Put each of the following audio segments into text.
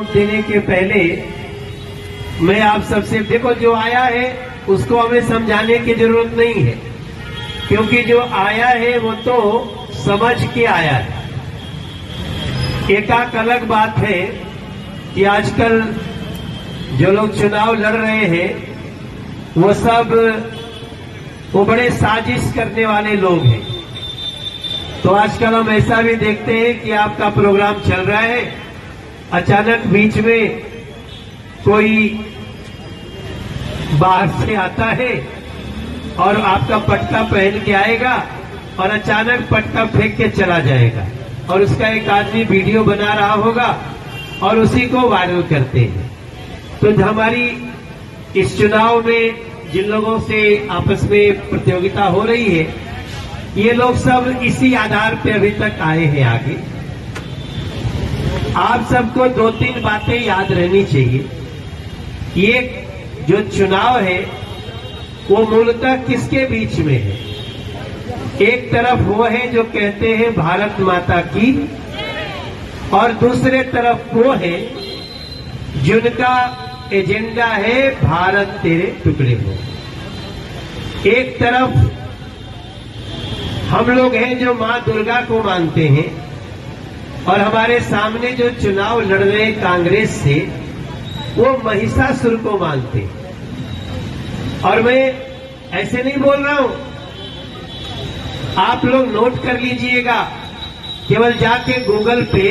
देने के पहले मैं आप सबसे, देखो जो आया है उसको हमें समझाने की जरूरत नहीं है, क्योंकि जो आया है वो तो समझ के आया है। एक अलग बात है कि आजकल जो लोग चुनाव लड़ रहे हैं वो बड़े साजिश करने वाले लोग हैं। तो आजकल हम ऐसा भी देखते हैं कि आपका प्रोग्राम चल रहा है, अचानक बीच में कोई बाहर से आता है और आपका पटका पहन के आएगा और अचानक पटका फेंक के चला जाएगा, और उसका एक आदमी वीडियो बना रहा होगा और उसी को वायरल करते हैं। तो हमारी इस चुनाव में जिन लोगों से आपस में प्रतियोगिता हो रही है, ये लोग सब इसी आधार पे अभी तक आए हैं आगे। आप सबको 2-3 बातें याद रहनी चाहिए। ये जो चुनाव है वो मूलतः किसके बीच में है? एक तरफ वो है जो कहते हैं भारत माता की, और दूसरे तरफ वो है जिनका एजेंडा है भारत तेरे टुकड़े हो। एक तरफ हम लोग हैं जो मां दुर्गा को मानते हैं, और हमारे सामने जो चुनाव लड़ रहे कांग्रेस से वो महिषासुर को मानते हैं। और मैं ऐसे नहीं बोल रहा हूं, आप लोग नोट कर लीजिएगा, केवल जाके गूगल पे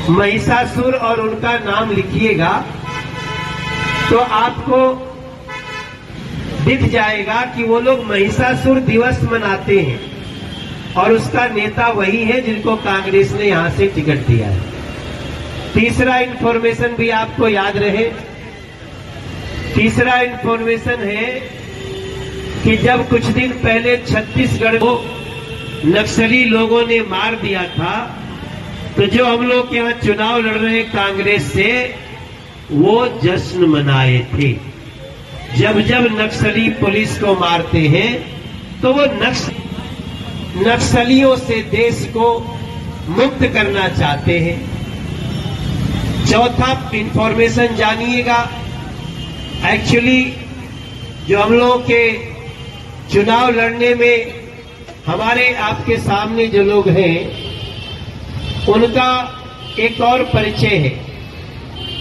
महिषासुर और उनका नाम लिखिएगा तो आपको दिख जाएगा कि वो लोग महिषासुर दिवस मनाते हैं, और उसका नेता वही है जिनको कांग्रेस ने यहां से टिकट दिया है। तीसरा इंफॉर्मेशन भी आपको याद रहे, तीसरा इंफॉर्मेशन है कि जब कुछ दिन पहले छत्तीसगढ़ को नक्सली लोगों ने मार दिया था, तो जो हम लोग यहाँ चुनाव लड़ रहे कांग्रेस से, वो जश्न मनाए थे। जब जब नक्सली पुलिस को मारते हैं तो वो नक्सलियों से देश को मुक्त करना चाहते हैं। चौथा इंफॉर्मेशन जानिएगा, एक्चुअली जो हम लोगों के चुनाव लड़ने में हमारे आपके सामने जो लोग हैं उनका एक और परिचय है।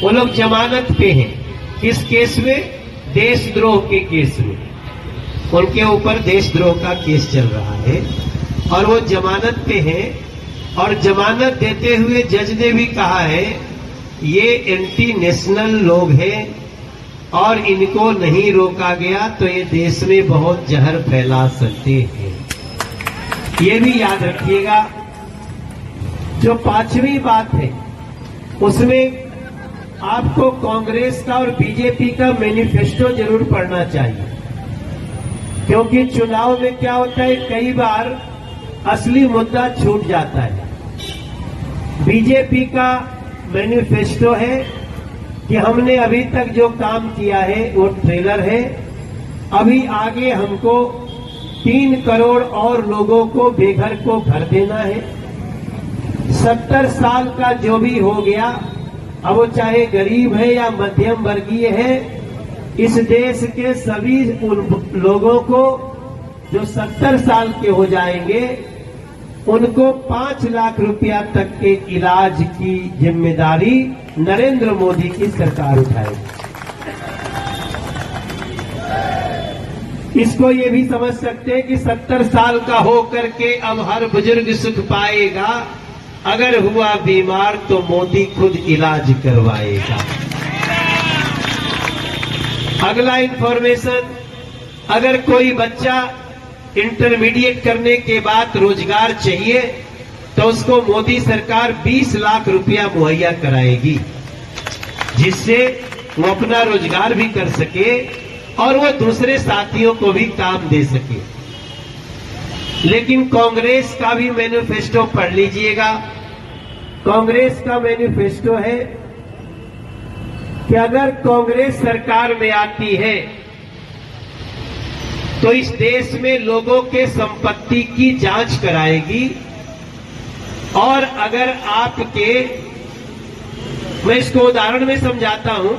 वो लोग जमानत पे हैं। किस केस में? देशद्रोह के केस में। उनके ऊपर देशद्रोह का केस चल रहा है और वो जमानत पे हैं, और जमानत देते हुए जज ने भी कहा है ये एंटी नेशनल लोग हैं और इनको नहीं रोका गया तो ये देश में बहुत जहर फैला सकते हैं। ये भी याद रखिएगा। जो पांचवी बात है उसमें आपको कांग्रेस का और बीजेपी का मैनिफेस्टो जरूर पढ़ना चाहिए, क्योंकि चुनाव में क्या होता है, कई बार असली मुद्दा छूट जाता है। बीजेपी का मैनिफेस्टो है कि हमने अभी तक जो काम किया है वो ट्रेलर है, अभी आगे हमको 3 करोड़ और लोगों को बेघर को घर देना है। 70 साल का जो भी हो गया, अब वो चाहे गरीब है या मध्यम वर्गीय है, इस देश के सभी उन लोगों को जो 70 साल के हो जाएंगे उनको 5 लाख रुपया तक के इलाज की जिम्मेदारी नरेंद्र मोदी की सरकार उठाएगी। इसको ये भी समझ सकते हैं कि 70 साल का होकर के अब हर बुजुर्ग सुख पाएगा, अगर हुआ बीमार तो मोदी खुद इलाज करवाएगा। अगला इंफॉर्मेशन, अगर कोई बच्चा इंटरमीडिएट करने के बाद रोजगार चाहिए तो उसको मोदी सरकार 20 लाख रुपया मुहैया कराएगी, जिससे वो अपना रोजगार भी कर सके और वो दूसरे साथियों को भी काम दे सके। लेकिन कांग्रेस का भी मैनिफेस्टो पढ़ लीजिएगा। कांग्रेस का मैनिफेस्टो है कि अगर कांग्रेस सरकार में आती है तो इस देश में लोगों के संपत्ति की जांच कराएगी, और अगर आपके मैं इसको उदाहरण में समझाता हूं।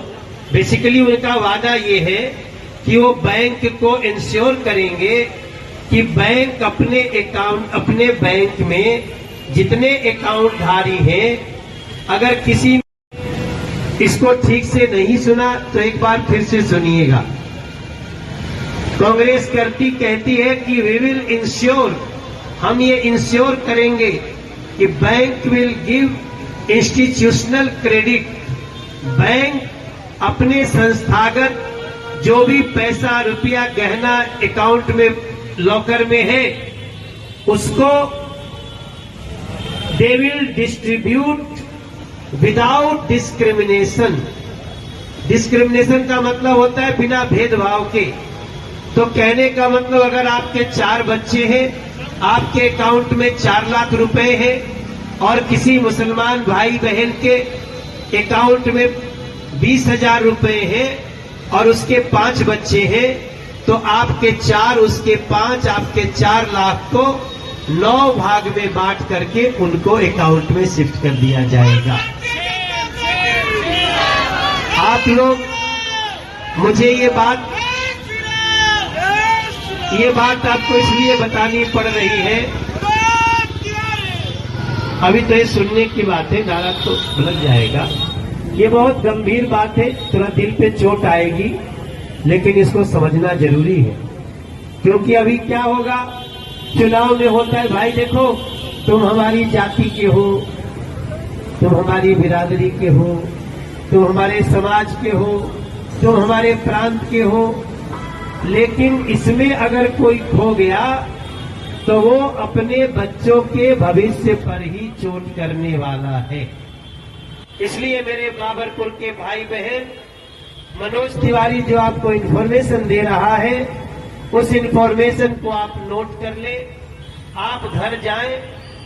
बेसिकली उनका वादा ये है कि वो बैंक को इंश्योर करेंगे कि बैंक अपने बैंक में जितने अकाउंट धारी हैं, अगर किसी इसको ठीक से नहीं सुना तो एक बार फिर से सुनिएगा। कांग्रेस कहती है कि वी विल इंश्योर, हम ये इंश्योर करेंगे कि bank will give institutional credit. Bank अपने संस्थागत जो भी पैसा रुपया गहना अकाउंट में लॉकर में है उसको they will distribute without discrimination. Discrimination का मतलब होता है बिना भेदभाव के। तो कहने का मतलब अगर आपके 4 बच्चे हैं, आपके अकाउंट में 4 लाख रुपए हैं और किसी मुसलमान भाई बहन के अकाउंट में 20,000 रुपए हैं और उसके 5 बच्चे हैं, तो आपके 4 उसके 5 आपके 4 लाख को 9 भाग में बांट करके उनको अकाउंट में शिफ्ट कर दिया जाएगा। आप लोग मुझे ये बात आपको इसलिए बतानी पड़ रही है, अभी तो ये सुनने की बात है, नारा तो लग जाएगा। ये बहुत गंभीर बात है, थोड़ा दिल पे चोट आएगी, लेकिन इसको समझना जरूरी है। क्योंकि अभी क्या होगा, चुनाव में होता है, भाई देखो तुम हमारी जाति के हो, तुम हमारी बिरादरी के हो, तुम हमारे समाज के हो, तुम हमारे प्रांत के हो, लेकिन इसमें अगर कोई खो गया तो वो अपने बच्चों के भविष्य पर ही चोट करने वाला है। इसलिए मेरे बाबरपुर के भाई बहन, मनोज तिवारी जो आपको इन्फॉर्मेशन दे रहा है, उस इन्फॉर्मेशन को आप नोट कर ले। आप घर जाएं,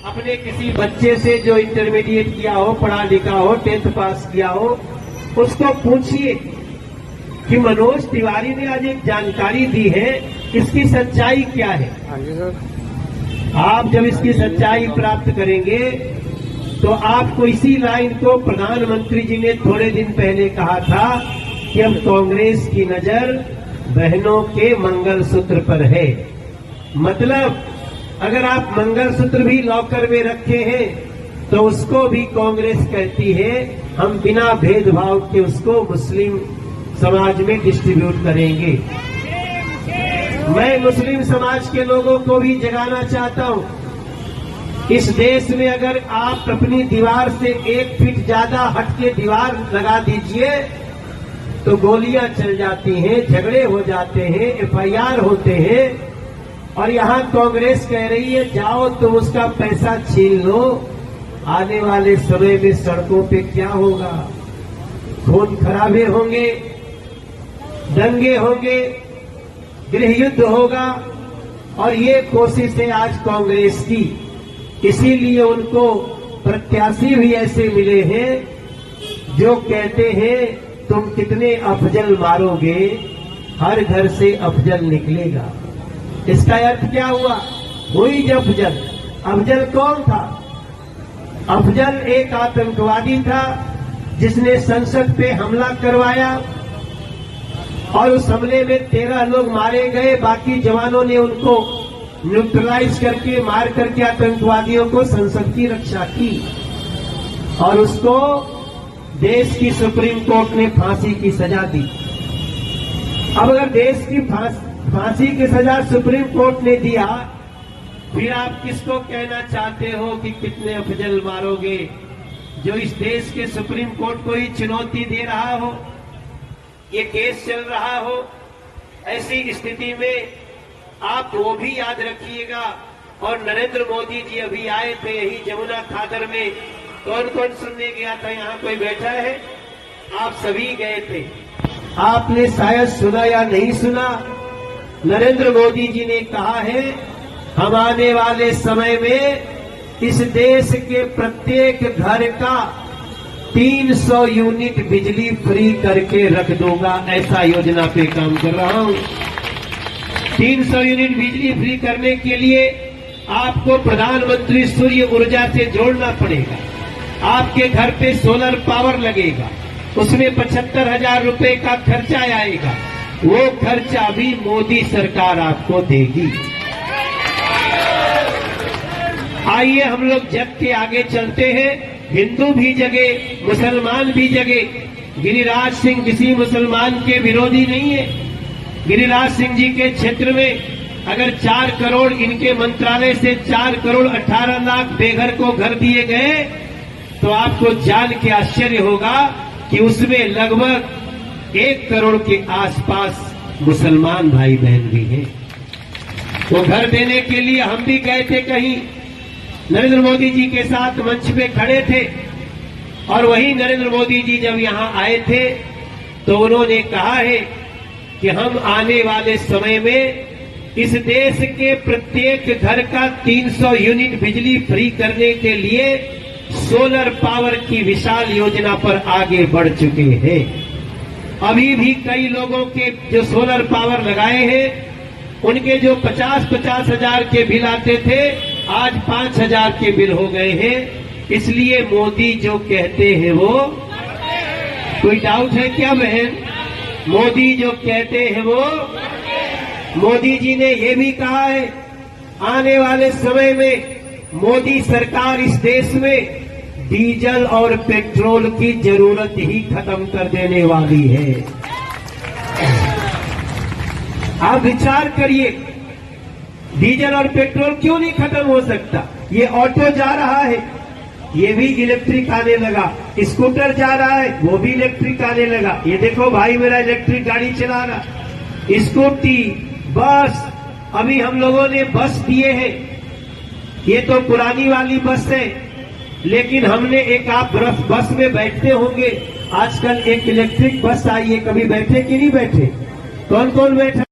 अपने किसी बच्चे से जो इंटरमीडिएट किया हो, पढ़ा लिखा हो, 10th पास किया हो, उसको पूछिए कि मनोज तिवारी ने आज एक जानकारी दी है, इसकी सच्चाई क्या है। हाँ जी सर। आप जब इसकी सच्चाई प्राप्त करेंगे तो आपको इसी लाइन को प्रधानमंत्री जी ने थोड़े दिन पहले कहा था कि अब कांग्रेस की नजर बहनों के मंगलसूत्र पर है। मतलब अगर आप मंगलसूत्र भी लॉकर में रखे हैं तो उसको भी कांग्रेस कहती है हम बिना भेदभाव के उसको मुस्लिम समाज में डिस्ट्रीब्यूट करेंगे। मैं मुस्लिम समाज के लोगों को भी जगाना चाहता हूं, इस देश में अगर आप अपनी दीवार से 1 फीट ज्यादा हटके दीवार लगा दीजिए तो गोलियां चल जाती हैं, झगड़े हो जाते हैं, FIR होते हैं। और यहां कांग्रेस कह रही है जाओ तुम उसका पैसा छीन लो। आने वाले समय में सड़कों पे क्या होगा, खून खराबे होंगे, दंगे होंगे, गृह युद्ध होगा। और ये कोशिश है आज कांग्रेस की, इसीलिए उनको प्रत्याशी भी ऐसे मिले हैं जो कहते हैं तुम कितने अफजल मारोगे, हर घर से अफजल निकलेगा। इसका अर्थ क्या हुआ, हुई अफजल। अफजल कौन था? अफजल एक आतंकवादी था जिसने संसद पे हमला करवाया और उस हमले में 13 लोग मारे गए। बाकी जवानों ने उनको न्यूट्रलाइज करके मार करके आतंकवादियों को संसद की रक्षा की और उसको देश की सुप्रीम कोर्ट ने फांसी की सजा दी। अब अगर देश की फांसी की सजा सुप्रीम कोर्ट ने दिया, फिर आप किसको कहना चाहते हो कि कितने अफजल मारोगे, जो इस देश के सुप्रीम कोर्ट को ही चुनौती दे रहा हो, ये केस चल रहा हो। ऐसी स्थिति में आप वो भी याद रखिएगा। और नरेंद्र मोदी जी अभी आए थे यही जमुना खादर में, कौन कौन सुनने गया था? यहाँ कोई बैठा है? आप सभी गए थे। आपने शायद सुना या नहीं सुना, नरेंद्र मोदी जी ने कहा है हम आने वाले समय में इस देश के प्रत्येक घर का 300 यूनिट बिजली फ्री करके रख दूंगा। ऐसा योजना पे काम कर रहा हूं। 300 यूनिट बिजली फ्री करने के लिए आपको प्रधानमंत्री सूर्य ऊर्जा से जोड़ना पड़ेगा। आपके घर पे सोलर पावर लगेगा, उसमें 75,000 रुपए का खर्चा आएगा, वो खर्चा भी मोदी सरकार आपको देगी। आइए हम लोग जग के आगे चलते हैं। हिंदू भी जगे, मुसलमान भी जगे। गिरिराज सिंह किसी मुसलमान के विरोधी नहीं है। गिरिराज सिंह जी के क्षेत्र में अगर 4 करोड़ इनके मंत्रालय से 4 करोड़ 18 लाख बेघर को घर दिए गए तो आपको जान के आश्चर्य होगा कि उसमें लगभग 1 करोड़ के आसपास मुसलमान भाई बहन भी हैं। वो घर देने के लिए हम भी गए थे, कहीं नरेंद्र मोदी जी के साथ मंच पे खड़े थे, और वही नरेंद्र मोदी जी जब यहां आए थे तो उन्होंने कहा है कि हम आने वाले समय में इस देश के प्रत्येक घर का 300 यूनिट बिजली फ्री करने के लिए सोलर पावर की विशाल योजना पर आगे बढ़ चुके हैं। अभी भी कई लोगों के जो सोलर पावर लगाए हैं उनके जो 50-50 हजार के बिल आते थे आज 5,000 के बिल हो गए हैं। इसलिए मोदी जो कहते हैं वो, कोई डाउट है क्या बहन? मोदी जो कहते हैं वो, मोदी जी ने ये भी कहा है आने वाले समय में मोदी सरकार इस देश में डीजल और पेट्रोल की जरूरत ही खत्म कर देने वाली है। आप विचार करिए, डीजल और पेट्रोल क्यों नहीं खत्म हो सकता? ये ऑटो जा रहा है, ये भी इलेक्ट्रिक आने लगा। स्कूटर जा रहा है, वो भी इलेक्ट्रिक आने लगा। ये देखो भाई मेरा इलेक्ट्रिक गाड़ी चला रहा। स्कूटी, बस, अभी हम लोगों ने बस दिए हैं। ये तो पुरानी वाली बस है, लेकिन हमने एक, आप बस में बैठते होंगे, आजकल एक इलेक्ट्रिक बस आई है, कभी बैठे कि नहीं बैठे? कौन कौन बैठा?